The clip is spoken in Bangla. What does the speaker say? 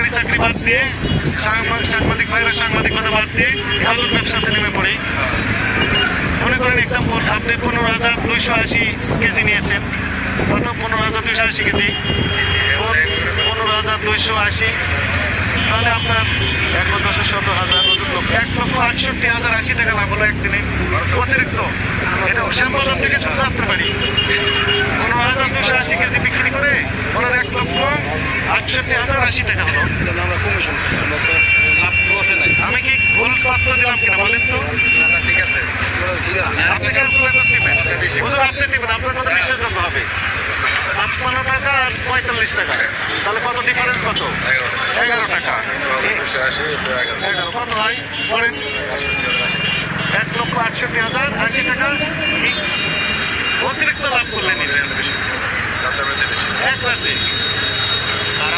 সরকারি চাকরি বাদ দিয়ে সাংবাদিক ভাইরা সাংবাদিকতা বাদ দিয়ে আলুর ব্যবসাতে নেমে পড়ি। মনে করেন এক্সাম্পল, আপনি 15,280 কেজি নিয়েছেন, কত? 15,280 কেজি, 15,280, তাহলে আপনার 1,10,17,000, 1,68,080 টাকা লাভ হলো একদিনে অতিরিক্ত। এটা শ্যামবাজার থেকে সুজাত্রা বাড়ি 15,280 কেজি বিক্রি করে ওনার 1,68,080 টাকা হলো। আমি কি ভুল তথ্য দিলাম কিনা বলেন তো? ঠিক আছে, আপনি ক্যালকুলেটর দিবেন, আপনি দিবেন, আপনার কথা বিশ্বাসযোগ্য হবে। 56 টাকা আর 45 টাকা, তাহলে কত ডিফারেন্স? কত? 11 টাকা। 11 কত হয় বলেন? 1,68,080 টাকা অতিরিক্ত লাভ করলেন এক রাতে।